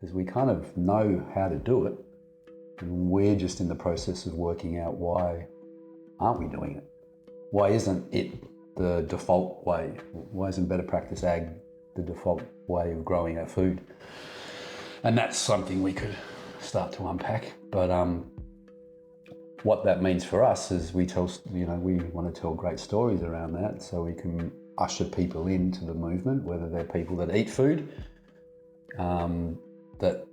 because we kind of know how to do it, and we're just in the process of working out why aren't we doing it? Why isn't it the default way? Why isn't better practice ag the default way of growing our food? And that's something we could start to unpack. But what that means for us is we want to tell great stories around that, so we can usher people into the movement, whether they're people that eat food, that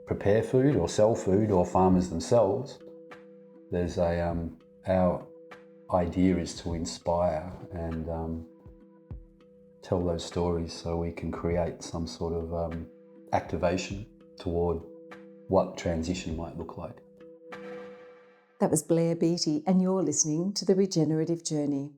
prepare food or sell food, or farmers themselves. There's our idea is to inspire and tell those stories so we can create some sort of activation toward what transition might look like. That was Blair Beatty, and you're listening to The Regenerative Journey.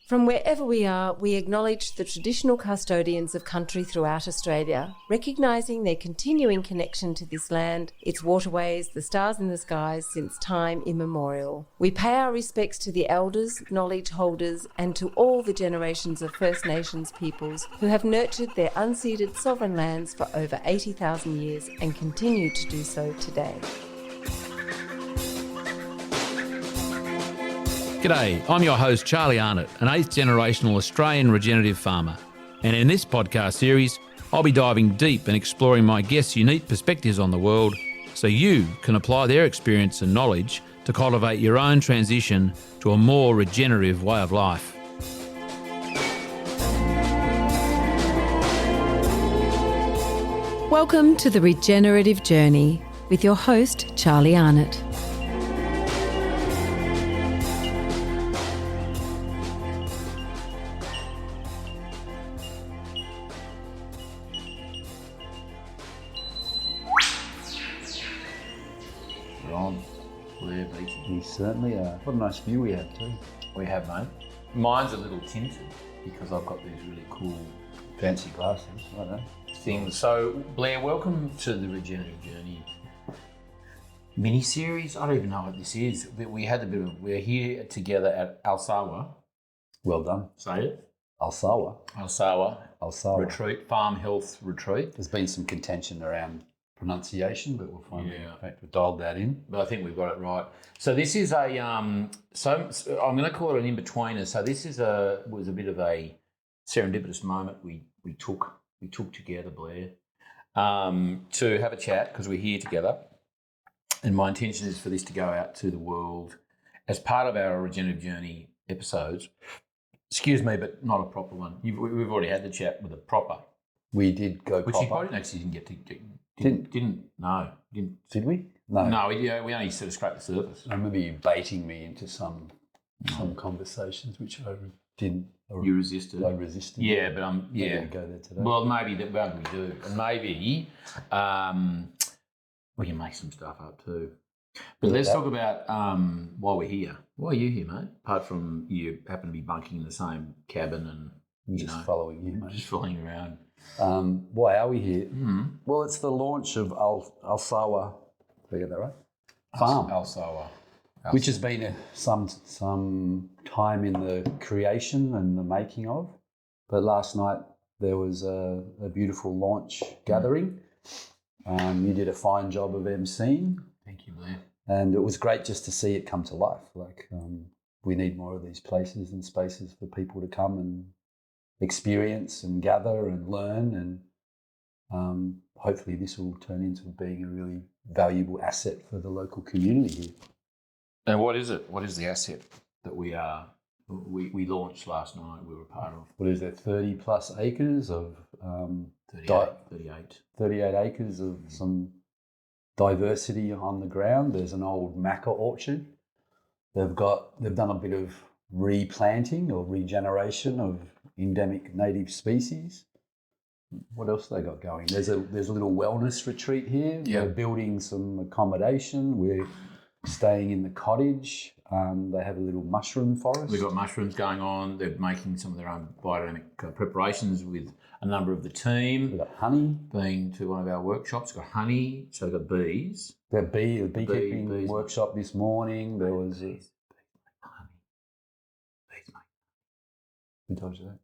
From wherever we are, we acknowledge the traditional custodians of country throughout Australia, recognising their continuing connection to this land, its waterways, the stars in the skies since time immemorial. We pay our respects to the elders, knowledge holders, and to all the generations of First Nations peoples who have nurtured their unceded sovereign lands for over 80,000 years and continue to do so today. G'day, I'm your host Charlie Arnott, an 8th generational Australian regenerative farmer. And in this podcast series, I'll be diving deep and exploring my guests' unique perspectives on the world so you can apply their experience and knowledge to cultivate your own transition to a more regenerative way of life. Welcome to The Regenerative Journey with your host Charlie Arnott. Blair Beatty. We certainly are. What a nice view we have too. We have, mate. Mine's a little tinted because I've got these really cool Fancy glasses, I know. things. So, Blair, welcome to the Regenerative Journey mini-series. I don't even know what this is. We're here together at Alsawa. Well done. Say it. Alsawa. Alsawa. Retreat, farm health retreat. There's been some contention around pronunciation, but we'll finally, Yeah. in fact, we've dialed that in. But I think we've got it right. So this is a so I'm going to call it an in-betweener. So this was a bit of a serendipitous moment we took together, Blair, to have a chat because we're here together. And my intention is for this to go out to the world as part of our Regenerative Journey episodes. Excuse me, but not a proper one. We've already had the chat with a proper. We did go Which proper. you probably actually didn't get to. Didn't. Did we? No. No, we only sort of scraped the surface. I remember you baiting me into some conversations, which I didn't. You resisted. I resisted. Yeah, but Maybe we go there today. Well, maybe we do, and maybe we can make some stuff up too. But let's talk about why we're here. Why are you here, mate? Apart from you happen to be bunking in the same cabin and following you, mate. Just flying around. Why are we here? Mm-hmm. Well, it's the launch of Alsawa. Did I get that right? Farm. Alsawa. Which has been some time in the creation and the making of. But last night there was a beautiful launch gathering. You did a fine job of emceeing. Thank you, Blair. And it was great just to see it come to life. We need more of these places and spaces for people to come and experience and gather and learn, and hopefully this will turn into being a really valuable asset for the local community here. And what is it? What is the asset that we launched last night? We were a part of. What is there? 30 plus acres of 38 acres of some diversity on the ground. There's an old maca orchard. They've done a bit of replanting or regeneration of endemic native species. What else they got going? There's a little wellness retreat here. Yep. We're building some accommodation. We're staying in the cottage. They have a little mushroom forest. We've got mushrooms going on. They're making some of their own biodynamic preparations with a number of the team. We've got honey. Been to one of our workshops, got honey, so they've got bees. The beekeeping workshop this morning. There was bees. Who told you that?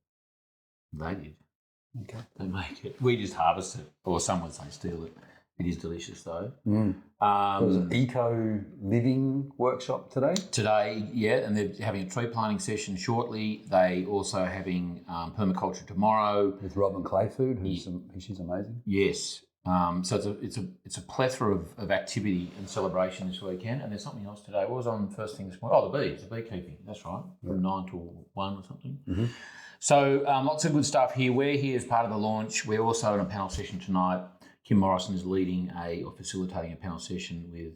They did. Okay. They make it. We just harvest it, or some would say steal it. It is delicious though. There was an eco living workshop today. Today, yeah, and they're having a tree planting session shortly. They also having permaculture tomorrow With Robin Clayfood, she's amazing. Yes. So it's a plethora of activity and celebration this weekend, and there's something else today. What was on first thing this morning? Oh, the beekeeping. That's right, from 9 till 1 or something. Mm-hmm. So lots of good stuff here. We're here as part of the launch. We're also in a panel session tonight. Kim Morrison is leading or facilitating a panel session with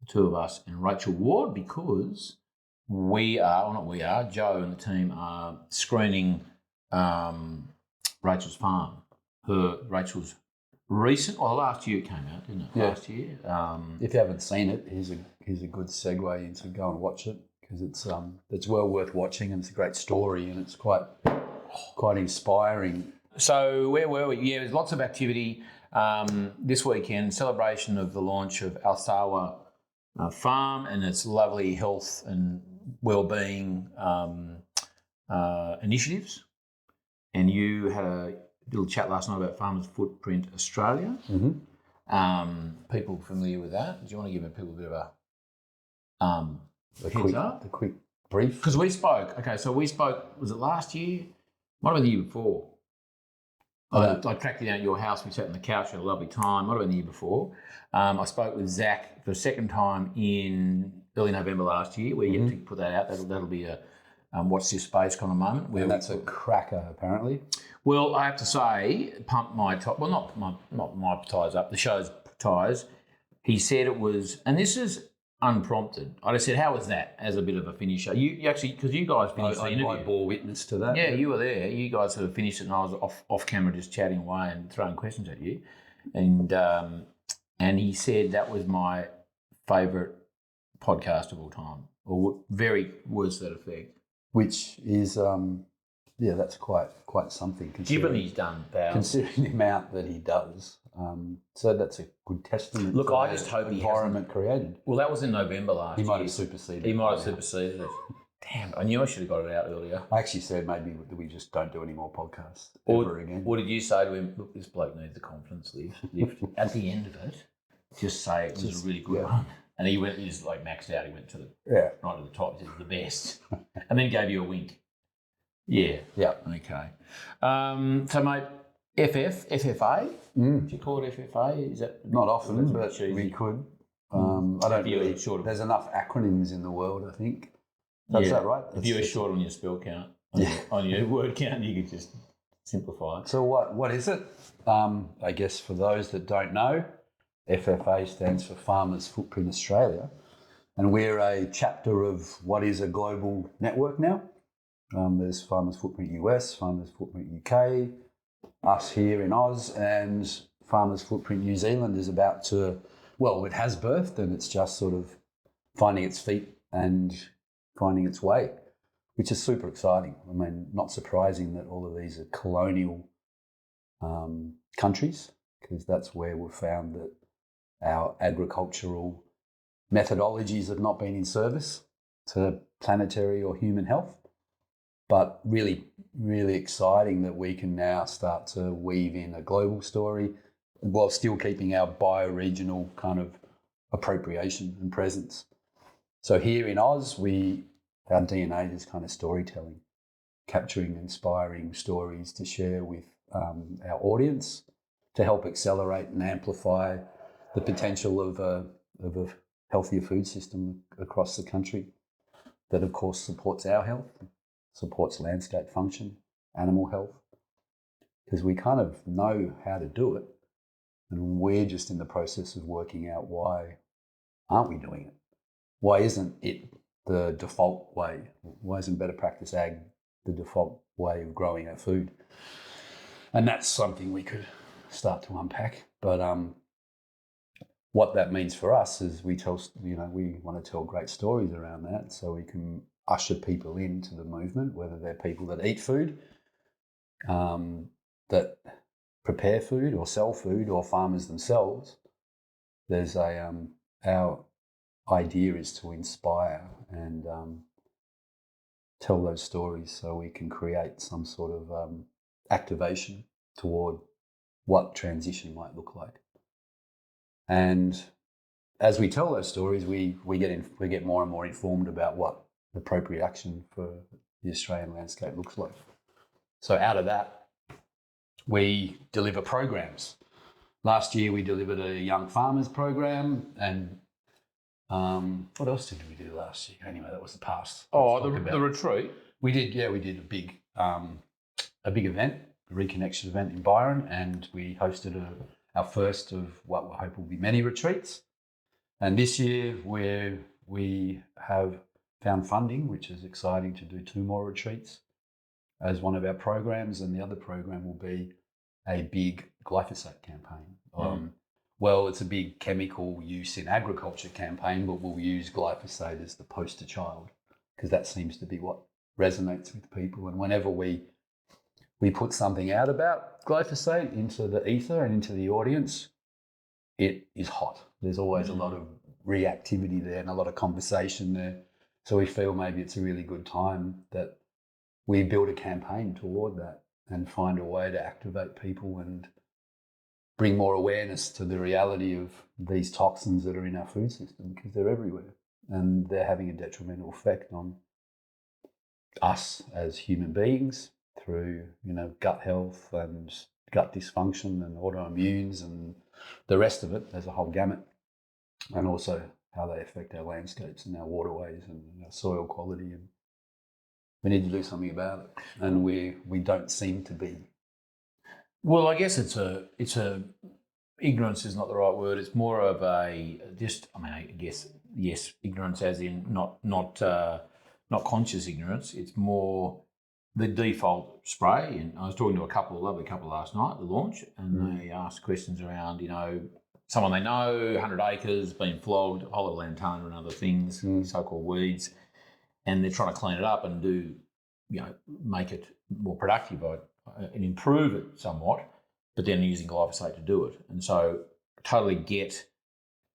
the two of us and Rachel Ward, because Joe and the team are screening Rachel's farm. Rachel's recent, last year it came out, didn't it? Yeah. Last year. If you haven't seen it, here's a good segue into go and watch it, because it's well worth watching, and it's a great story, and it's quite inspiring. So where were we? Yeah, there's lots of activity this weekend. Celebration of the launch of Alsawa Farm and its lovely health and wellbeing initiatives. And you had a little chat last night about Farmers Footprint Australia. Mm-hmm. People familiar with that? Do you want to give people a bit of a heads up? The quick brief. Because we spoke. Okay, so we spoke. Was it last year? Might have been the year before. I tracked you down at your house. We sat on the couch, had a lovely time. Might have been the year before. I spoke with Zach for the second time in early November last year. We're yet to put that out. That'll be a watch this space kind of moment. And that's a cracker, apparently. Well, I have to say, pump my top. Well, not my tyres up. The show's tyres. He said it was, and this is unprompted. I just said, "How was that?" As a bit of a finisher. You actually, because you guys finished the interview. I bore witness to that. Yeah, you were there. You guys sort of finished it, and I was off camera just chatting away and throwing questions at you. And he said that was my favourite podcast of all time, or very words to that effect. Which is, that's quite something. Given he's done thousands. Considering the amount that he does. So that's a good testament. Look, to I just hope the environment created. Well, that was in November last year. He might have superseded. He might have superseded it. Damn, I knew I should have got it out earlier. I actually said maybe we just don't do any more podcasts ever again. What did you say to him? Look, this bloke needs the confidence lift. At the end of it, just say it was a really good one. And he just like maxed out. He went to right to the top. He said the best, and then gave you a wink. Yeah. Yeah. Okay. So, mate, FFA. Do you call it FFA? Is that not often, but we could. I don't really. There's enough acronyms in the world, I think. Is that right? If you were short on your spell count, on your word count, you could just simplify it. So what is it? I guess for those that don't know, FFA stands for Farmers Footprint Australia, and we're a chapter of what is a global network now. There's Farmers Footprint US, Farmers Footprint UK, us here in Oz, and Farmers Footprint New Zealand is about to, it has birthed, and it's just sort of finding its feet and finding its way, which is super exciting. I mean, not surprising that all of these are colonial countries, because that's where we've found that our agricultural methodologies have not been in service to planetary or human health. But really, really exciting that we can now start to weave in a global story while still keeping our bioregional kind of appropriation and presence. So here in Oz, our DNA is kind of storytelling, capturing inspiring stories to share with our audience to help accelerate and amplify the potential of a healthier food system across the country that, of course, supports our health, supports landscape function, animal health, because we kind of know how to do it, and we're just in the process of working out why aren't we doing it? Why isn't it the default way? Why isn't better practice ag the default way of growing our food? And that's something we could start to unpack. But what that means for us is we want to tell great stories around that, so we can usher people into the movement, whether they're people that eat food, that prepare food or sell food, or farmers themselves. There's our idea is to inspire and tell those stories so we can create some sort of activation toward what transition might look like. And as we tell those stories, we get more and more informed about what appropriate action for the Australian landscape looks like. So out of that, we deliver programs. Last year, we delivered a young farmers program, and what else did we do last year? Anyway, that was the past. The retreat. We did a big event, a reconnection event in Byron, and we hosted our first of what we hope will be many retreats. And this year, we have found funding, which is exciting, to do 2 more retreats as one of our programs, and the other program will be a big glyphosate campaign. Well, it's a big chemical use in agriculture campaign, but we'll use glyphosate as the poster child because that seems to be what resonates with people. And whenever we put something out about glyphosate into the ether and into the audience, it is hot. There's always a lot of reactivity there and a lot of conversation there. So we feel maybe it's a really good time that we build a campaign toward that and find a way to activate people and bring more awareness to the reality of these toxins that are in our food system, because they're everywhere and they're having a detrimental effect on us as human beings through, gut health and gut dysfunction and autoimmunes and the rest of it. There's a whole gamut, and also how they affect our landscapes and our waterways and our soil quality. And we need to do something about it, and we don't seem to be. Well, I guess it's a ignorance is not the right word. It's more of ignorance as in not conscious ignorance. It's more the default spray. And I was talking to a lovely couple last night at the launch, and they asked questions around, someone they know, 100 acres, been flogged, a whole lot of lantana and other things, so-called weeds, and they're trying to clean it up and do, make it more productive and improve it somewhat, but then using glyphosate to do it. And so totally get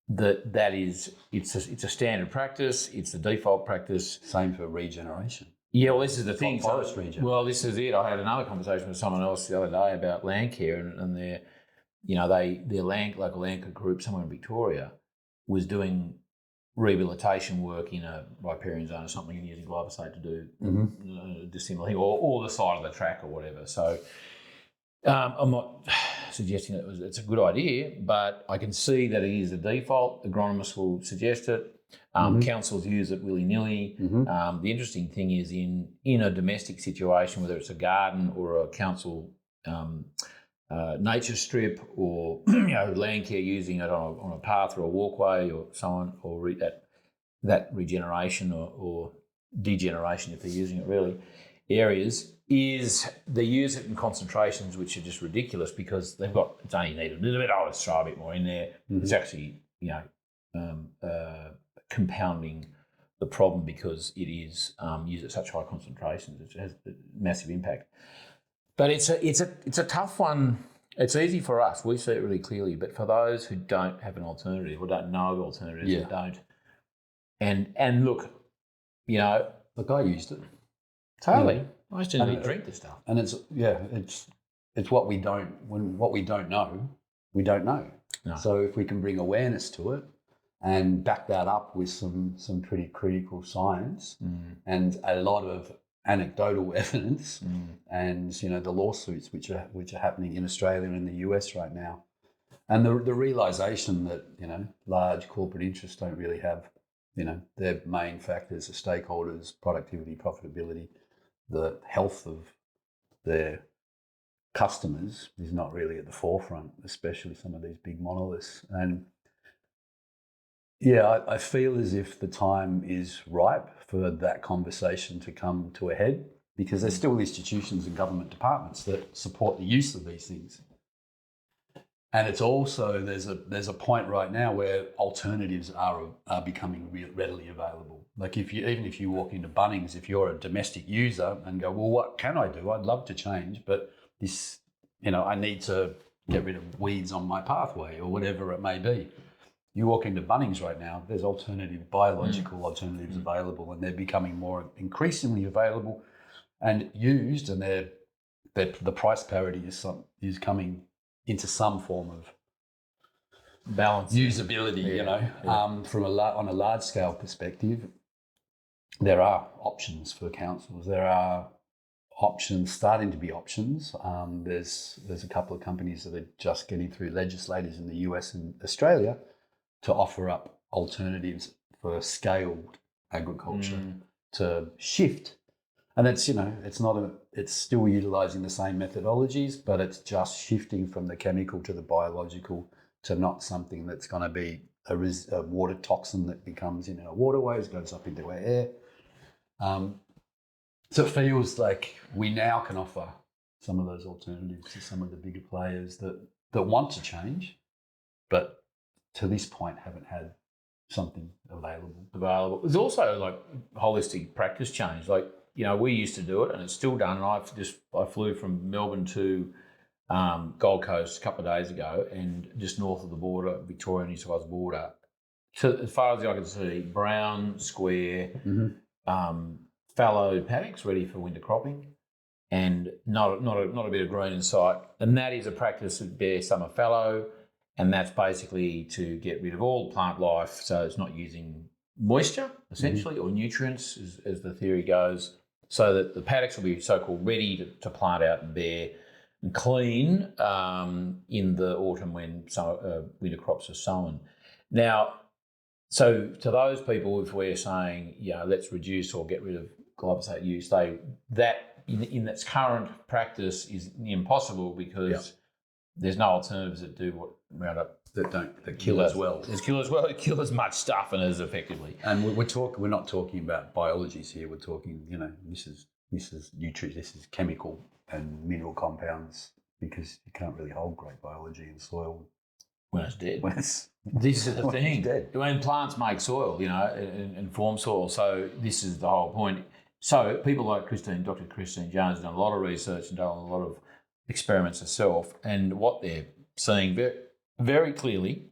that is, it's a standard practice, it's the default practice. Same for regeneration. Yeah, well, this is the thing. Forest regen. Well, this is it. I had another conversation with someone else the other day about land care, and their local land care group somewhere in Victoria was doing rehabilitation work in a riparian zone or something and using glyphosate to do a similar thing, or the side of the track or whatever. So I'm not suggesting it's a good idea, but I can see that it is the default. Agronomists will suggest it. Councils use it willy-nilly. The interesting thing is in a domestic situation, whether it's a garden or a council nature strip, or land care using it on a path or a walkway or so on, or that regeneration or degeneration, if they're using it really, areas, is they use it in concentrations which are just ridiculous because they've got, it's only need a little bit, let's throw a bit more in there. It's actually, compounding the problem because it is used at such high concentrations. It has a massive impact. But it's a tough one. It's easy for us. We see it really clearly. But for those who don't have an alternative or don't know of alternatives, or don't. And look, Look, I used it. Totally. I used to drink this stuff. And it's what we don't know, we don't know. No. So if we can bring awareness to it and back that up with some pretty critical science and a lot of anecdotal evidence and the lawsuits which are happening in Australia and in the US right now, and the realization that large corporate interests don't really have their main factors are stakeholders, productivity, profitability, the health of their customers is not really at the forefront, especially some of these big monoliths. And I feel as if the time is ripe for that conversation to come to a head, because there's still institutions and government departments that support the use of these things. And it's also, there's a point right now where alternatives are becoming readily available. Like even if you walk into Bunnings, if you're a domestic user and go, well, what can I do? I'd love to change, but this, I need to get rid of weeds on my pathway or whatever it may be. You walk into Bunnings right now, there's biological alternatives available, and they're becoming more increasingly available and used, and they're the price parity is coming into some form of balance, usability. From on a large scale perspective, there are options for councils. There are options starting to be options. There's a couple of companies that are just getting through legislators in the US and Australia to offer up alternatives for scaled agriculture to shift. And it's it's still utilising the same methodologies, but it's just shifting from the chemical to the biological to not something that's going to be a water toxin that becomes in our waterways, goes up into our air. So it feels like we now can offer some of those alternatives to some of the bigger players that want to change, but to this point haven't had something available. There's also like holistic practice change. Like, we used to do it and it's still done. And I flew from Melbourne to Gold Coast a couple of days ago, and just north of the border, Victoria New South Wales border, to as far as I can see, brown, square, fallow paddocks ready for winter cropping, and not a bit of green in sight. And that is a practice of bare summer fallow, and that's basically to get rid of all plant life, so it's not using moisture essentially or nutrients, as the theory goes, so that the paddocks will be so-called ready to plant out and bare and clean in the autumn when winter crops are sown. Now, so to those people, if we're saying, let's reduce or get rid of glyphosate use, that in its current practice is impossible because there's no alternatives that do what Roundup that kill as well. It kill as much stuff and as effectively. And we're not talking about biologies here. We're talking, this is nutrient, this is chemical and mineral compounds, because you can't really hold great biology in soil when it's dead. This is the thing. When plants make soil, and form soil, so this is the whole point. So people like Dr. Christine Jones have done a lot of research and done a lot of experiments herself, and what they're seeing very, very clearly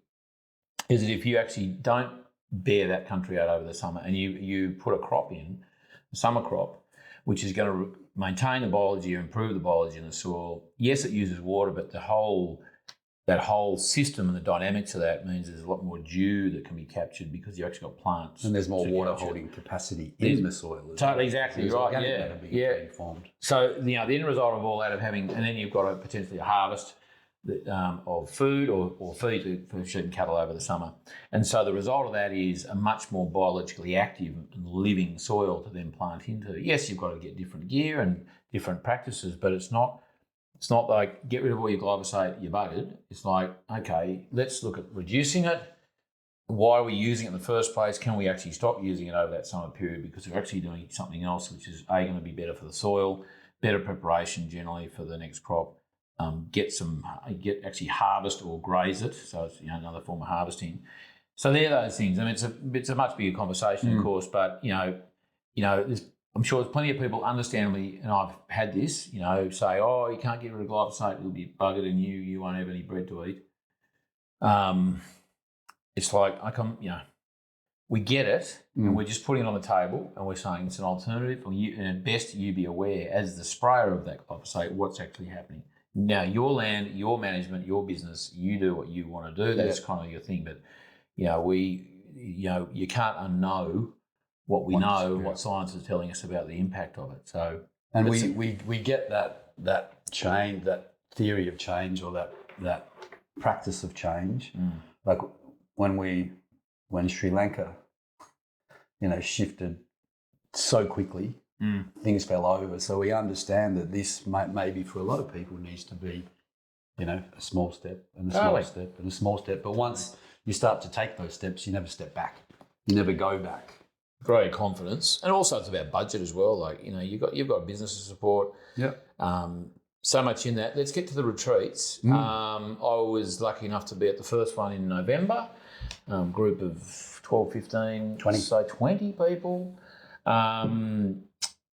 is that if you actually don't bear that country out over the summer and you put a crop in, a summer crop, which is going to maintain the biology or improve the biology in the soil, yes, it uses water, but that whole system and the dynamics of that means there's a lot more dew that can be captured because you actually got plants. And there's more water holding capacity in the soil. Totally, exactly, right, yeah. Formed. So, the end result of all that of having, and then you've got potentially a harvest of food or feed for sheep and cattle over the summer. And so the result of that is a much more biologically active and living soil to then plant into. Yes, you've got to get different gear and different practices, but it's not like get rid of all your glyphosate, you're buggered. It's like, okay, let's look at reducing it. Why are we using it in the first place? Can we actually stop using it over that summer period because we're actually doing something else, which is going to be better for the soil, better preparation generally for the next crop. Actually harvest or graze it, so it's another form of harvesting. So they're those things. I mean, it's a much bigger conversation, of course, but I'm sure there's plenty of people, understandably, and I've had this, say, oh, you can't get rid of glyphosate, you'll be buggered, and you won't have any bread to eat. It's like we get it, and we're just putting it on the table, and we're saying it's an alternative, and at best you be aware as the sprayer of that glyphosate what's actually happening. Now, your land, your management, your business, you do what you want to do. That's kind of your thing. But, you can't unknow what we know, what science is telling us about the impact of it. So, and we get that change, that theory of change, or that practice of change. Like when Sri Lanka, shifted so quickly. Things fell over. So we understand that this maybe for a lot of people needs to be, a small step and a small step and a small step. But once you start to take those steps, you never step back. You never go back. Great confidence. And also it's about budget as well. Like, you've got business to support. Yeah. So much in that. Let's get to the retreats. I was lucky enough to be at the first one in November. Group of 12, 15, 20. So 20 people.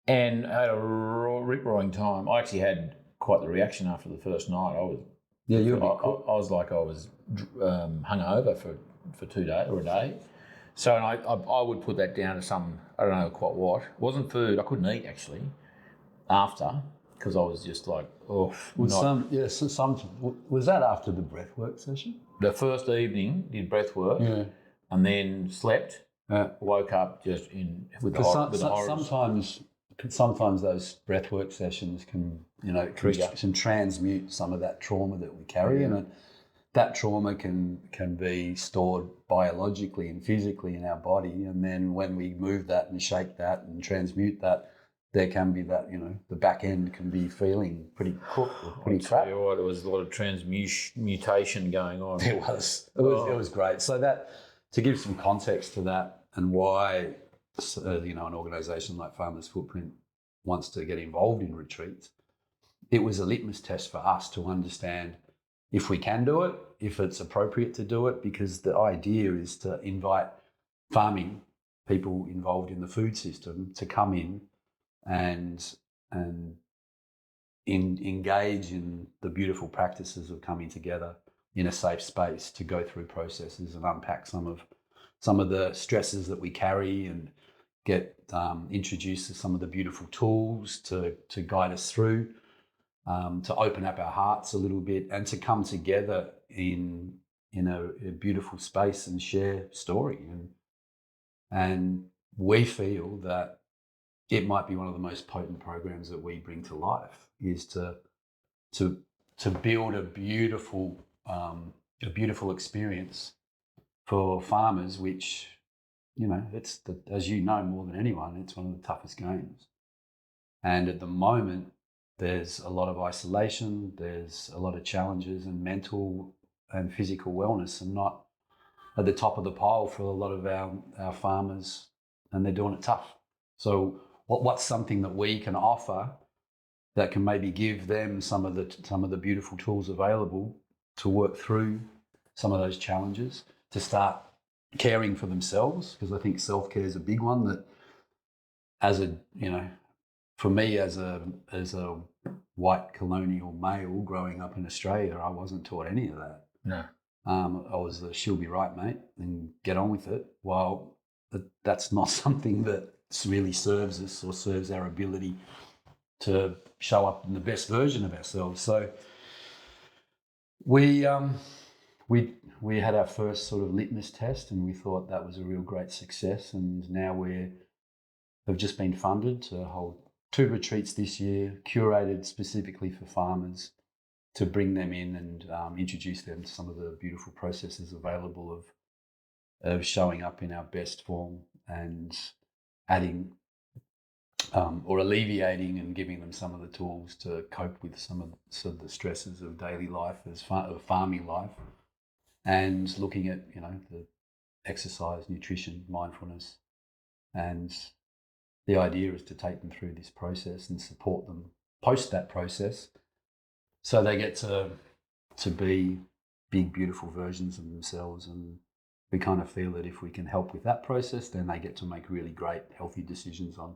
And I had a rip-roaring time. I actually had quite the reaction after the first night. I was like I was hungover for 2 days or a day. So and I would put that down to some, I don't know quite what. It wasn't food. I couldn't eat actually after because I was just like, oh, Was that after the breathwork session? The first evening did breath work, and then slept. Woke up just with the horrors. Sometimes those breathwork sessions can, can transmute some of that trauma that we carry, and that trauma can be stored biologically and physically in our body. And then when we move that and shake that and transmute that, there can be that, the back end can be feeling pretty cooked or pretty crap. You're right, there was a lot of transmutation going on. It was great. So that, to give some context to that and why, an organisation like Farmers Footprint wants to get involved in retreats, it was a litmus test for us to understand if we can do it, if it's appropriate to do it, because the idea is to invite farming people involved in the food system to come in and engage in the beautiful practices of coming together in a safe space to go through processes and unpack some of the stresses that we carry and get introduced to some of the beautiful tools to guide us through, to open up our hearts a little bit and to come together in a beautiful space and share story. And we feel that it might be one of the most potent programs that we bring to life, is to build a beautiful experience for farmers, which, it's as you know more than anyone, it's one of the toughest games. And at the moment, there's a lot of isolation, there's a lot of challenges, and mental and physical wellness are not at the top of the pile for a lot of our farmers, and they're doing it tough. So what's something that we can offer that can maybe give them some of the beautiful tools available to work through some of those challenges, to start caring for themselves? Because I think self-care is a big one that, for me as a white colonial male growing up in Australia, I wasn't taught any of that. No. I was she'll be right, mate, and get on with it. Well, that's not something that really serves us or serves our ability to show up in the best version of ourselves. So we had our first sort of litmus test, and we thought that was a real great success. And now have just been funded to hold 2 retreats this year, curated specifically for farmers, to bring them in and introduce them to some of the beautiful processes available of showing up in our best form and adding or alleviating and giving them some of the tools to cope with some of the stresses of daily life, of farming life, and looking at, the exercise, nutrition, mindfulness. And the idea is to take them through this process and support them post that process, so they get to be big, beautiful versions of themselves. And we kind of feel that if we can help with that process, then they get to make really great, healthy decisions on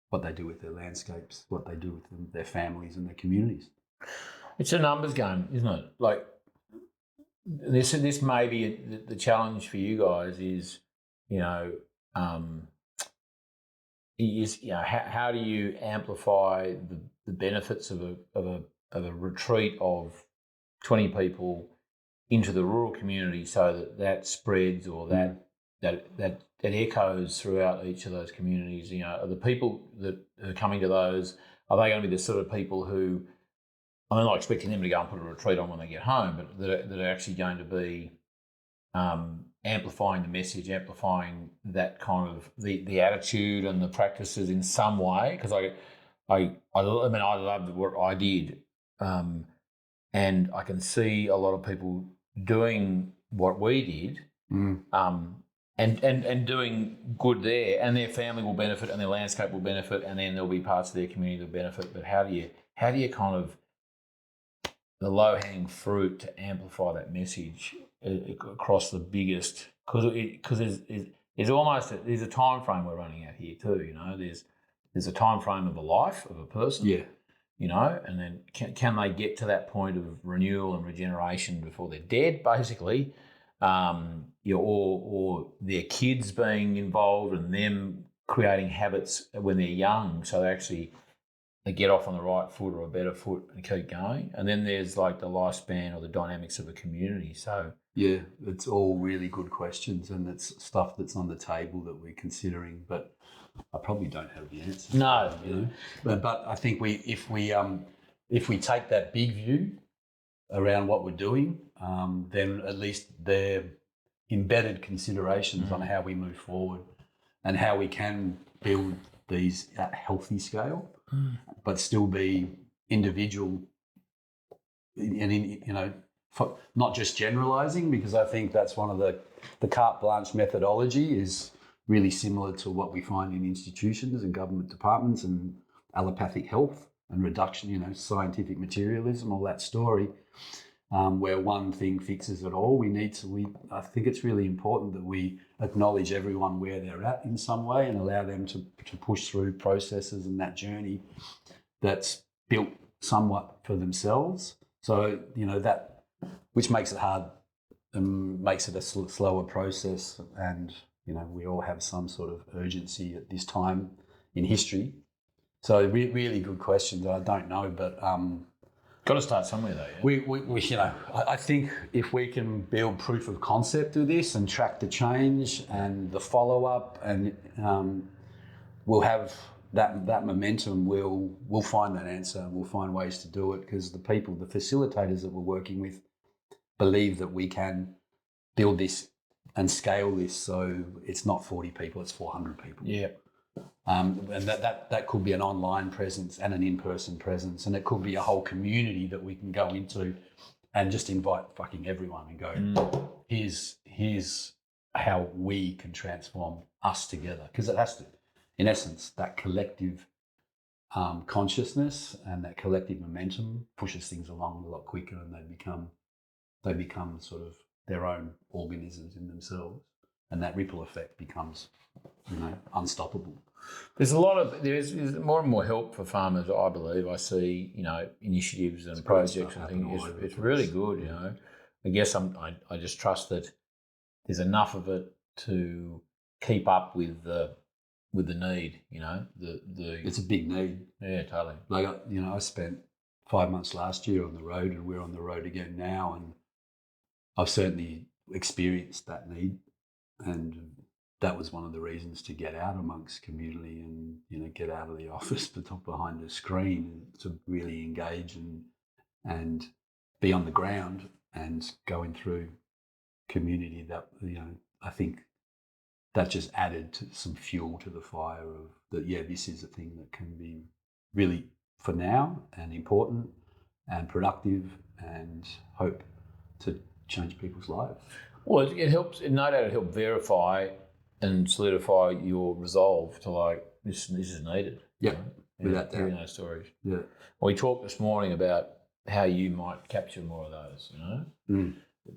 what they do with their landscapes, what they do with their families and their communities. It's a numbers game, isn't it? Like, this may be the challenge for you guys is, how do you amplify the benefits of a retreat of 20 people into the rural community, so that spreads, or that echoes throughout each of those communities? Are the people that are coming to those, are they going to be the sort of people who, I'm not expecting them to go and put a retreat on when they get home, but that are actually going to be amplifying the message, amplifying that kind of the attitude and the practices in some way? Because I loved what I did, and I can see a lot of people doing what we did, and doing good there, and their family will benefit, and their landscape will benefit, and then there'll be parts of their community that will benefit. But how do you kind of, the low-hanging fruit to amplify that message across the biggest, because there's a time frame we're running at here too. There's a time frame of a life of a person. Yeah. And then can they get to that point of renewal and regeneration before they're dead, basically, or their kids being involved and them creating habits when they're young, so they actually they get off on the right foot or a better foot and keep going. And then there's like the lifespan or the dynamics of a community. So yeah, it's all really good questions, and it's stuff that's on the table that we're considering, but I probably don't have the answer. no, But I think if we take that big view around what we're doing, then at least they're embedded considerations on how we move forward and how we can build these at healthy scale, but still be individual and not just generalizing, because I think that's one of the carte blanche methodology is really similar to what we find in institutions and government departments and allopathic health and reduction, scientific materialism, all that story, where one thing fixes it all. I think it's really important that we acknowledge everyone where they're at in some way and allow them to push through processes and that journey that's built somewhat for themselves. So, that, which makes it hard and makes it a slower process. And, we all have some sort of urgency at this time in history. So really good questions. I don't know, but got to start somewhere though. Yeah? we I think if we can build proof of concept of this and track the change and the follow up, and we'll have that momentum. We'll find that answer and we'll find ways to do it, because the facilitators that we're working with believe that we can build this and scale this so it's not 40 people, it's 400 people. Yeah. And that could be an online presence and an in-person presence, and it could be a whole community that we can go into and just invite fucking everyone and go, here's how we can transform us together. Because it has to, in essence, that collective consciousness and that collective momentum pushes things along a lot quicker, and they become sort of their own organisms in themselves, and that ripple effect becomes unstoppable. There's there's more and more help for farmers, I believe. I see, initiatives and projects. I think it's really good. I guess I just trust that there's enough of it to keep up with the need. It's a big need. Yeah, totally. Like I spent 5 months last year on the road, and we're on the road again now, and I've certainly experienced that need, and that was one of the reasons to get out amongst community and get out of the office, but not behind a screen, and to really engage and be on the ground and going through community. That I think that just added to some fuel to the fire of that. Yeah, this is a thing that can be really for now and important and productive and hope to change people's lives. Well, it helps. No doubt, it helped verify and solidify your resolve to this is needed. Yeah, without hearing those stories. Yeah. Well, we talked this morning about how you might capture more of those.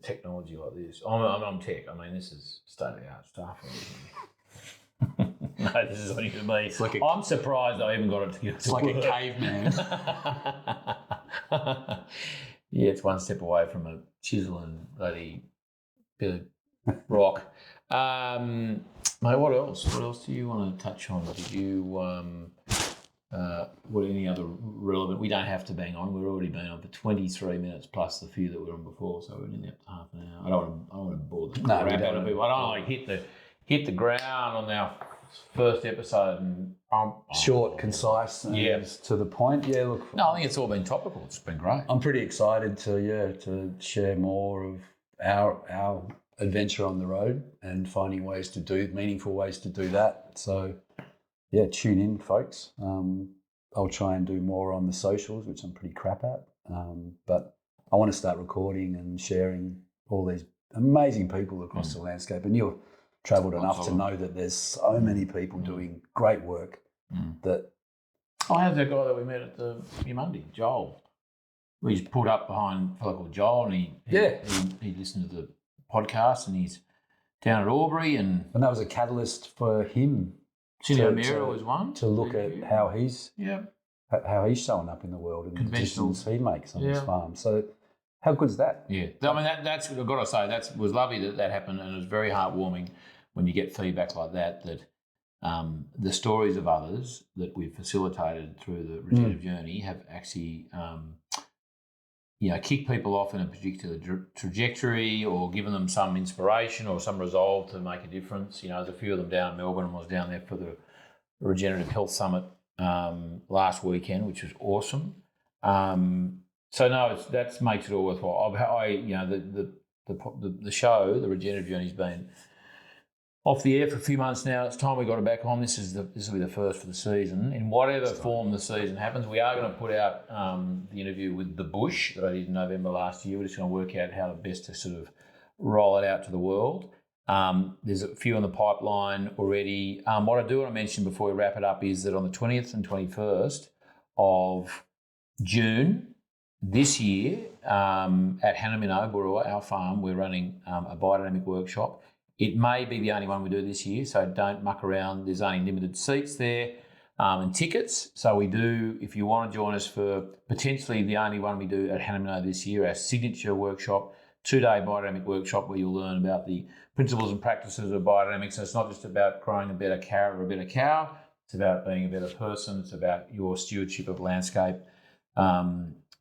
Technology like this. I'm tech. I mean, this is state of the art stuff. No, this is only to me. I'm surprised I even got it together. It's like a caveman. Yeah, it's one step away from a chisel and bloody bit of rock. Mate, what else? What else do you want to touch on? Did you what any other relevant? We don't have to bang on. We've already been on for 23 minutes plus the few that we were on before, so we're nearly up to half an hour. I don't want to bore the crap out of people. I don't want to hit the ground on our first episode and short, concise, and to the point. Yeah, look. No, I think it's all been topical. It's been great. I'm pretty excited to share more of our adventure on the road and finding meaningful ways to do that. So, yeah, tune in, folks. I'll try and do more on the socials, which I'm pretty crap at. But I want to start recording and sharing all these amazing people across the landscape. And you've travelled enough to know that there's so many people doing great work that... How's that guy that we met at the Yamundi, Joel? He's pulled up behind a fellow called Joel, and he listened to the podcast, and he's down at Albury, and that was a catalyst for him. Cindy O'Meara was one to look at how he's showing up in the world and the decisions he makes on his farm. So, how good is that? Yeah, I mean that's I've got to say that was lovely that happened, and it was very heartwarming when you get feedback like that. That the stories of others that we've facilitated through the regenerative journey have actually, kicked people off in a particular trajectory, or given them some inspiration or some resolve to make a difference. There's a few of them down in Melbourne, and I was down there for the Regenerative Health Summit last weekend, which was awesome. That makes it all worthwhile. The show, the Regenerative Journey, has been off the air for a few months now. It's time we got it back on. This will be the first for the season. In whatever form the season happens, we are going to put out the interview with The Bush that I did in November last year. We're just going to work out how best to sort of roll it out to the world. There's a few in the pipeline already. What I do want to mention before we wrap it up is that on the 20th and 21st of June this year at Hannaminno, Burua, our farm, we're running a biodynamic workshop. It may be the only one we do this year, so don't muck around. There's only limited seats there and tickets. So we do, if you want to join us for potentially the only one we do at Hannaminno this year, our signature workshop, 2-day biodynamic workshop where you'll learn about the principles and practices of biodynamics. And it's not just about growing a better carrot or a better cow. It's about being a better person. It's about your stewardship of landscape.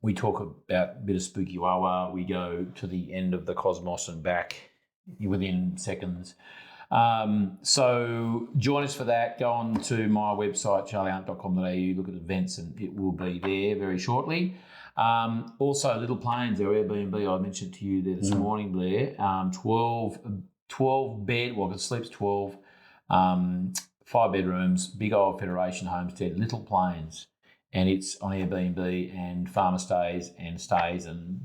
We talk about a bit of spooky wawa. We go to the end of the cosmos and back within seconds. So join us for that. Go on to my website, charliehunt.com.au, look at events, and it will be there very shortly. Also, Little Plains, our Airbnb, I mentioned to you there this morning, Blair, 12 bed, well, it sleeps 12, 5 bedrooms, big old Federation homestead, Little Plains. And it's on Airbnb and Farmer Stays and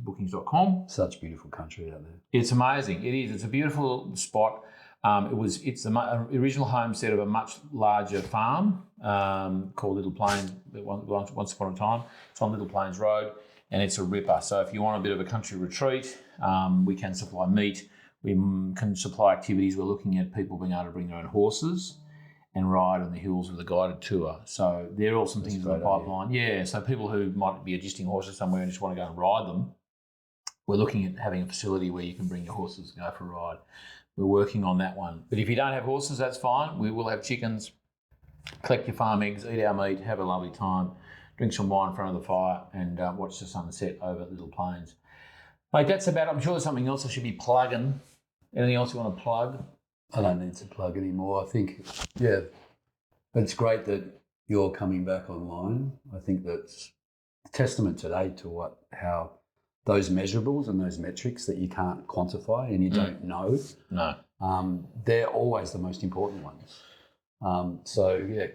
bookings.com. Such beautiful country out there. It's amazing. It is. It's a beautiful spot. It's the original homestead of a much larger farm called Little Plains once upon a time. It's on Little Plains Road, and it's a ripper. So if you want a bit of a country retreat, we can supply meat. We can supply activities. We're looking at people being able to bring their own horses and ride on the hills with a guided tour. So there are all some things in the pipeline. Yeah, so people who might be adjusting horses somewhere and just want to go and ride them, we're looking at having a facility where you can bring your horses and go for a ride. We're working on that one. But if you don't have horses, that's fine. We will have chickens, collect your farm eggs, eat our meat, have a lovely time, drink some wine in front of the fire, and watch the sunset over Little Plains. Mate, that's about it. I'm sure there's something else I should be plugging. Anything else you want to plug? I don't need to plug anymore. I think, but it's great that you're coming back online. I think that's a testament today to how those measurables and those metrics that you can't quantify and you don't know. No. They're always the most important ones.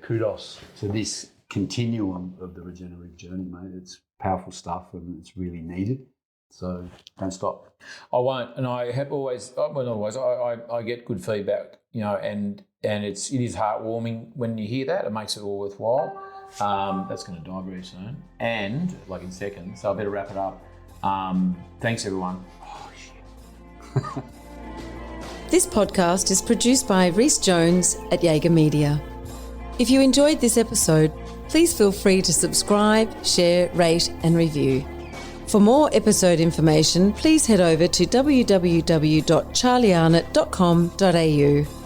Kudos to this continuum of the regenerative journey, mate. It's powerful stuff and it's really needed. So don't stop. I won't, and I have always. I get good feedback, and it is heartwarming when you hear that. It makes it all worthwhile. That's going to die very soon, and like in seconds. So I better wrap it up. Thanks everyone. Oh shit. This podcast is produced by Rhys Jones at Jaeger Media. If you enjoyed this episode, please feel free to subscribe, share, rate, and review. For more episode information, please head over to www.charliearnott.com.au.